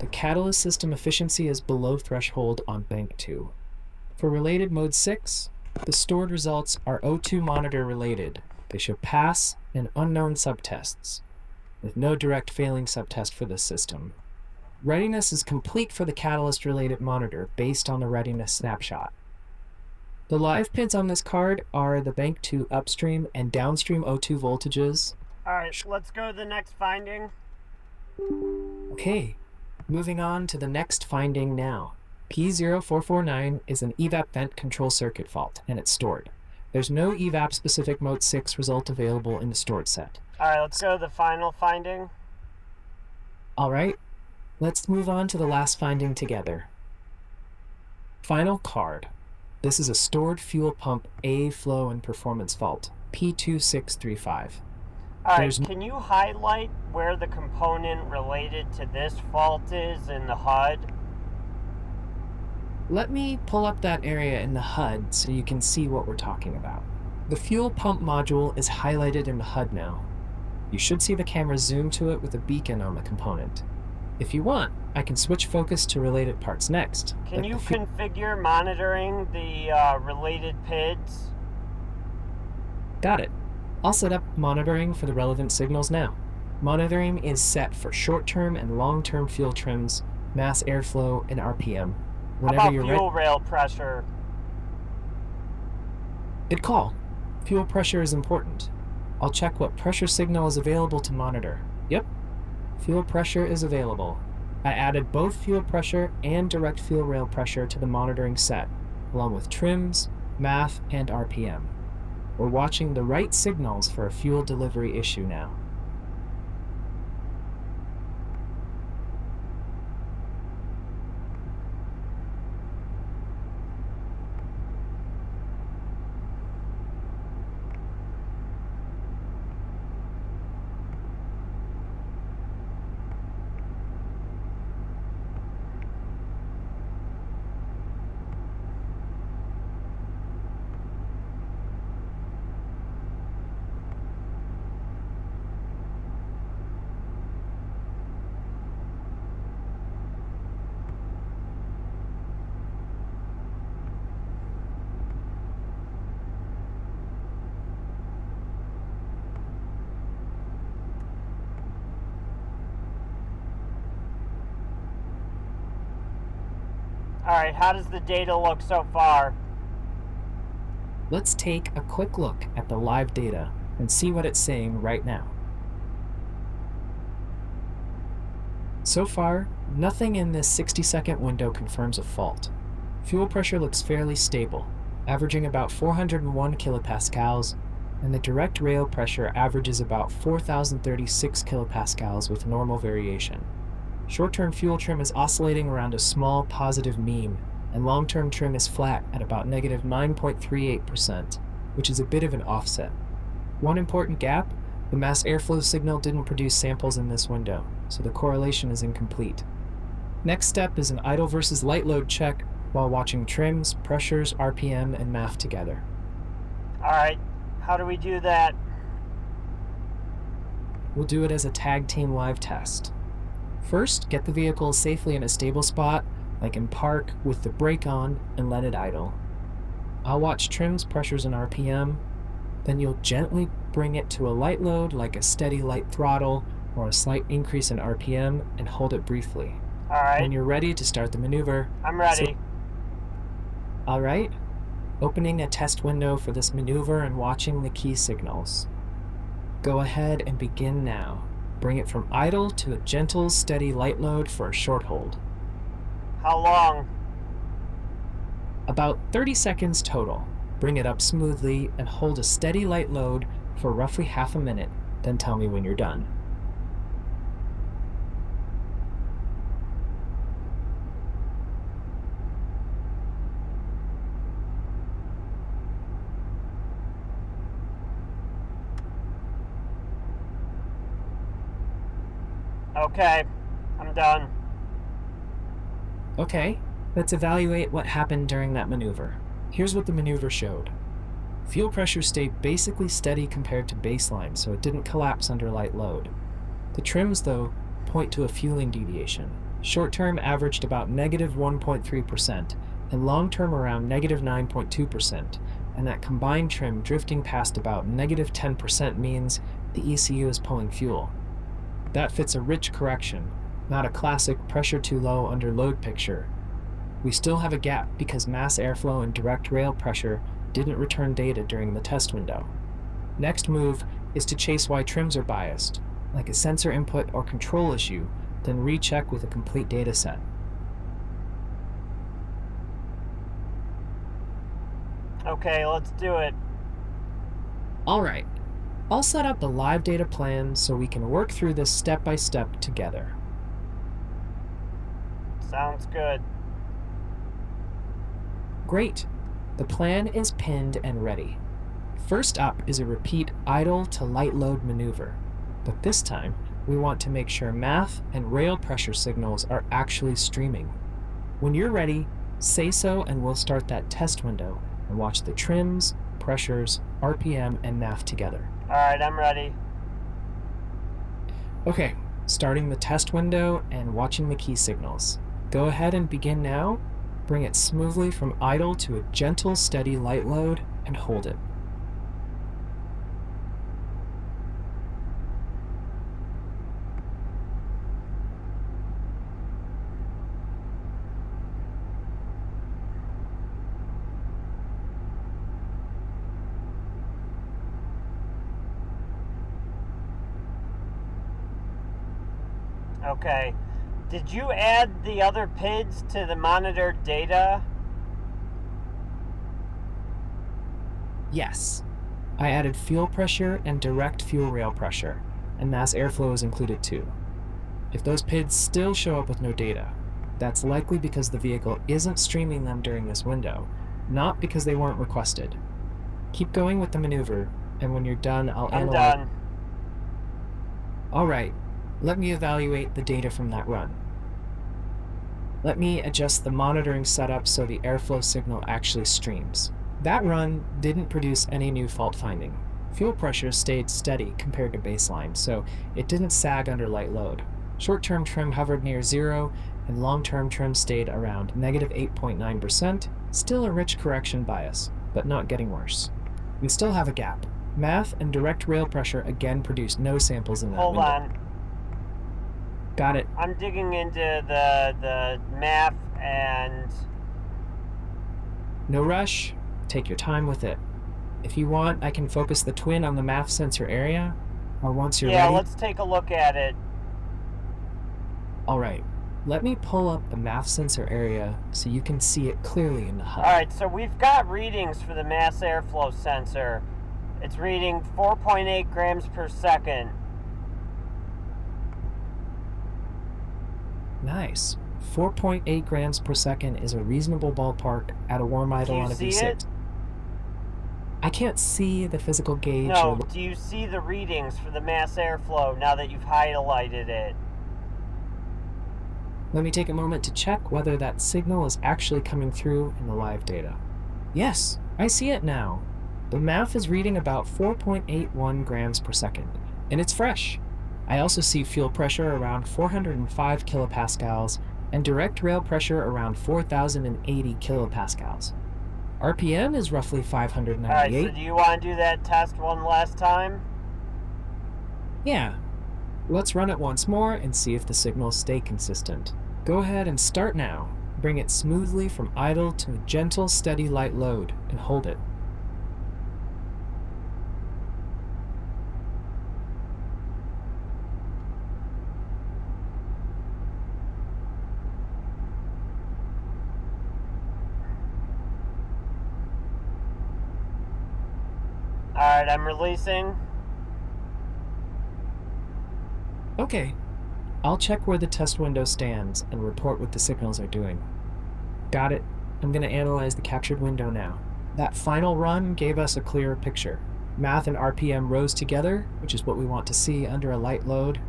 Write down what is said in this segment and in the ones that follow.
The catalyst system efficiency is below threshold on bank 2. For related mode 6, the stored results are O2 monitor related. They show pass and unknown subtests, with no direct failing subtest for this system. Readiness is complete for the catalyst related monitor based on the readiness snapshot. The live pins on this card are the bank 2 upstream and downstream O2 voltages. Alright, let's go to the next finding. Okay, moving on to the next finding now. P0449 is an evap vent control circuit fault, and it's stored. There's no evap specific mode 6 result available in the stored set. Alright, let's go to the final finding. Alright, let's move on to the last finding together. Final card. This is a stored fuel pump A flow and performance fault, P2635. Alright, can you highlight where the component related to this fault is in the HUD? Let me pull up that area in the HUD so you can see what we're talking about. The fuel pump module is highlighted in the HUD now. You should see the camera zoom to it with a beacon on the component. If you want, I can switch focus to related parts next. Can you configure monitoring the related PIDs? Got it. I'll set up monitoring for the relevant signals now. Monitoring is set for short-term and long-term fuel trims, mass airflow, and RPM. How about fuel rail pressure? Good call. Fuel pressure is important. I'll check what pressure signal is available to monitor. Yep, fuel pressure is available. I added both fuel pressure and direct fuel rail pressure to the monitoring set, along with trims, MAF, and RPM. We're watching the right signals for a fuel delivery issue now. Alright, how does the data look so far? Let's take a quick look at the live data and see what it's saying right now. So far, nothing in this 60-second window confirms a fault. Fuel pressure looks fairly stable, averaging about 401 kilopascals, and the direct rail pressure averages about 4,036 kilopascals with normal variation. Short-term fuel trim is oscillating around a small positive mean, and long-term trim is flat at about negative 9.38%, which is a bit of an offset. One important gap, the mass airflow signal didn't produce samples in this window, so the correlation is incomplete. Next step is an idle versus light load check while watching trims, pressures, RPM, and MAF together. Alright, how do we do that? We'll do it as a tag team live test. First, get the vehicle safely in a stable spot, like in park, with the brake on, and let it idle. I'll watch trims, pressures, and RPM. Then you'll gently bring it to a light load, like a steady light throttle, or a slight increase in RPM, and hold it briefly. Alright. When you're ready to start the maneuver... I'm ready. Alright. Opening a test window for this maneuver and watching the key signals. Go ahead and begin now. Bring it from idle to a gentle, steady light load for a short hold. How long? About 30 seconds total. Bring it up smoothly and hold a steady light load for roughly half a minute, then tell me when you're done. Okay, I'm done. Okay, let's evaluate what happened during that maneuver. Here's what the maneuver showed. Fuel pressure stayed basically steady compared to baseline, so it didn't collapse under light load. The trims, though, point to a fueling deviation. Short-term averaged about negative 1.3%, and long-term around negative 9.2%, and that combined trim drifting past about negative 10% means the ECU is pulling fuel. That fits a rich correction, not a classic pressure too low under load picture. We still have a gap because mass airflow and direct rail pressure didn't return data during the test window. Next move is to chase why trims are biased, like a sensor input or control issue, then recheck with a complete data set. Okay, let's do it. Alright, I'll set up the live data plan so we can work through this step by step together. Sounds good. Great. The plan is pinned and ready. First up is a repeat idle to light load maneuver, but this time we want to make sure MAF and rail pressure signals are actually streaming. When you're ready, say so and we'll start that test window and watch the trims, pressures, RPM, and MAF together. Alright, I'm ready. Okay, starting the test window and watching the key signals. Go ahead and begin now. Bring it smoothly from idle to a gentle, steady light load and hold it. Okay. Did you add the other PIDs to the monitor data? Yes. I added fuel pressure and direct fuel rail pressure, and mass airflow is included too. If those PIDs still show up with no data, that's likely because the vehicle isn't streaming them during this window, not because they weren't requested. Keep going with the maneuver, and when you're done, I'll analyze. I'm done. Alright, let me evaluate the data from that run. Let me adjust the monitoring setup so the airflow signal actually streams. That run didn't produce any new fault finding. Fuel pressure stayed steady compared to baseline, so it didn't sag under light load. Short-term trim hovered near zero, and long-term trim stayed around negative 8.9%, still a rich correction bias, but not getting worse. We still have a gap. MAF and direct rail pressure again produced no samples in that Hold window. on. Got it. I'm digging into the map and... No rush. Take your time with it. If you want, I can focus the twin on the MAF sensor area, or once you're ready... Yeah, let's take a look at it. Alright, let me pull up the MAF sensor area so you can see it clearly in the HUD. Alright, so we've got readings for the mass airflow sensor. It's reading 4.8 grams per second. Nice. 4.8 grams per second is a reasonable ballpark at a warm idle on a Do you V6. see it? I can't see the physical gauge. No, do you see the readings for the mass airflow now that you've highlighted it? Let me take a moment to check whether that signal is actually coming through in the live data. Yes, I see it now. The MAF is reading about 4.81 grams per second, and it's fresh. I also see fuel pressure around 405 kilopascals and direct rail pressure around 4,080 kilopascals. RPM is roughly 598. Alright, so do you want to do that test one last time? Yeah. Let's run it once more and see if the signals stay consistent. Go ahead and start now. Bring it smoothly from idle to a gentle, steady light load, and hold it. Alright, I'm releasing. Okay. I'll check where the test window stands and report what the signals are doing. Got it. I'm going to analyze the captured window now. That final run gave us a clearer picture. MAF and RPM rose together, which is what we want to see under a light load.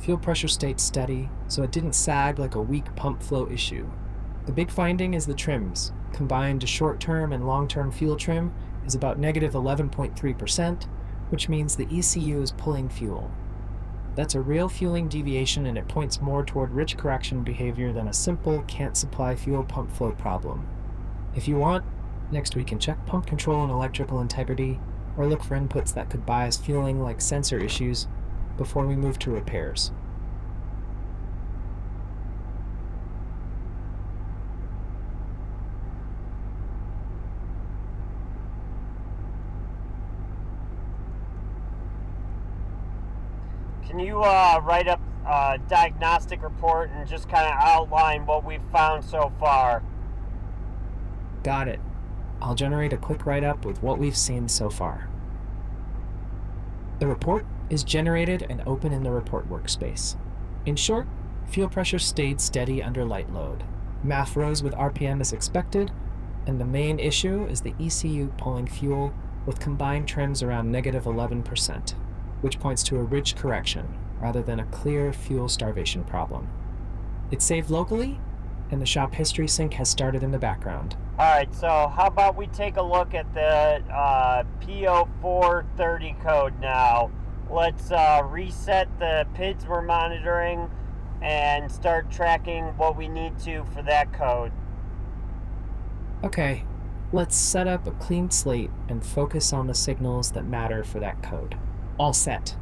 Fuel pressure stayed steady, so it didn't sag like a weak pump flow issue. The big finding is the trims. Combined short-term and long-term fuel trim is about negative 11.3%, which means the ECU is pulling fuel. That's a real fueling deviation, and it points more toward rich correction behavior than a simple can't supply fuel pump flow problem. If you want, next we can check pump control and electrical integrity, or look for inputs that could bias fueling like sensor issues before we move to repairs. Can you write up a diagnostic report and just kind of outline what we've found so far? Got it. I'll generate a quick write-up with what we've seen so far. The report is generated and open in the report workspace. In short, fuel pressure stayed steady under light load. MAF rose with RPM as expected, and the main issue is the ECU pulling fuel with combined trends around -11%, which points to a ridge correction rather than a clear fuel starvation problem. It's saved locally, and the shop history sync has started in the background. Alright, so how about we take a look at the P0430 code now. Let's reset the PIDs we're monitoring and start tracking what we need to for that code. Okay, let's set up a clean slate and focus on the signals that matter for that code. All set.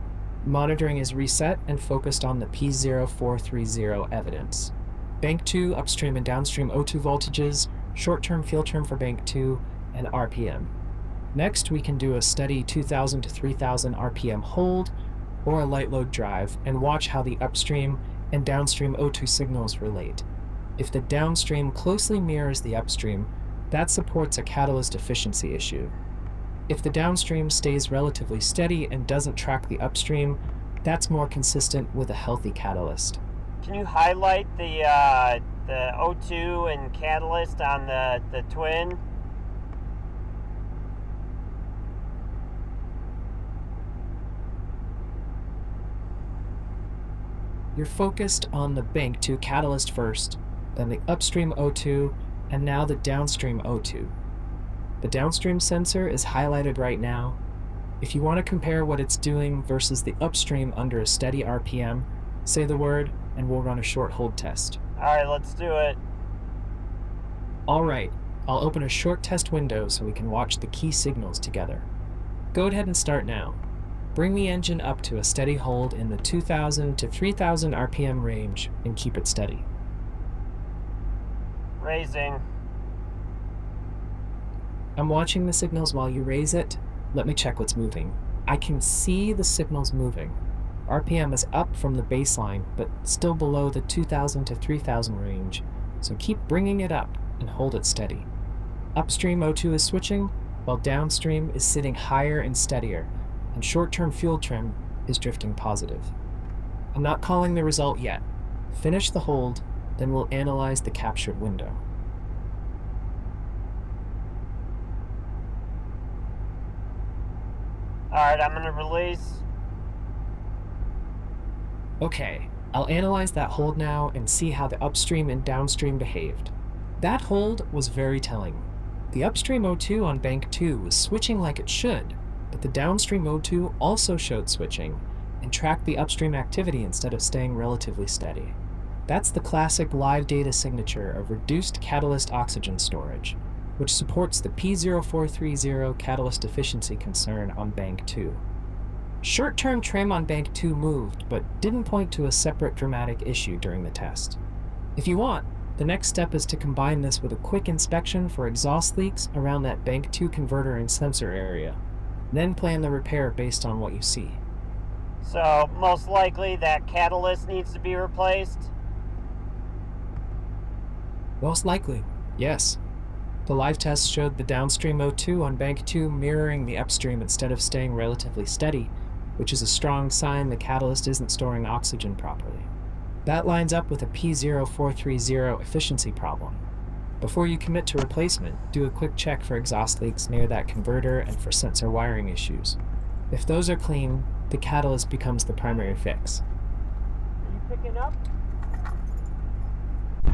Monitoring is reset and focused on the P0430 evidence. Bank 2 upstream and downstream O2 voltages, short-term field term for Bank 2, and RPM. Next, we can do a steady 2000 to 3000 RPM hold or a light load drive and watch how the upstream and downstream O2 signals relate. If the downstream closely mirrors the upstream, that supports a catalyst efficiency issue. If the downstream stays relatively steady and doesn't track the upstream, that's more consistent with a healthy catalyst. Can you highlight the O2 and catalyst on the twin? You're focused on the Bank 2 catalyst first, then the upstream O2, and now the downstream O2. The downstream sensor is highlighted right now. If you want to compare what it's doing versus the upstream under a steady RPM, say the word and we'll run a short hold test. Alright, let's do it. Alright, I'll open a short test window so we can watch the key signals together. Go ahead and start now. Bring the engine up to a steady hold in the 2000 to 3000 RPM range and keep it steady. Raising. I'm watching the signals while you raise it. Let me check what's moving. I can see the signals moving. RPM is up from the baseline, but still below the 2000 to 3000 range, so keep bringing it up and hold it steady. Upstream O2 is switching, while downstream is sitting higher and steadier, and short-term fuel trim is drifting positive. I'm not calling the result yet. Finish the hold, then we'll analyze the captured window. Alright, I'm gonna release. Okay, I'll analyze that hold now and see how the upstream and downstream behaved. That hold was very telling. The upstream O2 on Bank 2 was switching like it should, but the downstream O2 also showed switching and tracked the upstream activity instead of staying relatively steady. That's the classic live data signature of reduced catalyst oxygen storage, which supports the P0430 catalyst efficiency concern on Bank 2. Short-term trim on Bank 2 moved, but didn't point to a separate dramatic issue during the test. If you want, the next step is to combine this with a quick inspection for exhaust leaks around that Bank 2 converter and sensor area. Then plan the repair based on what you see. So, most likely that catalyst needs to be replaced? Most likely, yes. The live test showed the downstream O2 on Bank 2 mirroring the upstream instead of staying relatively steady, which is a strong sign the catalyst isn't storing oxygen properly. That lines up with a P0430 efficiency problem. Before you commit to replacement, do a quick check for exhaust leaks near that converter and for sensor wiring issues. If those are clean, the catalyst becomes the primary fix. Are you picking up?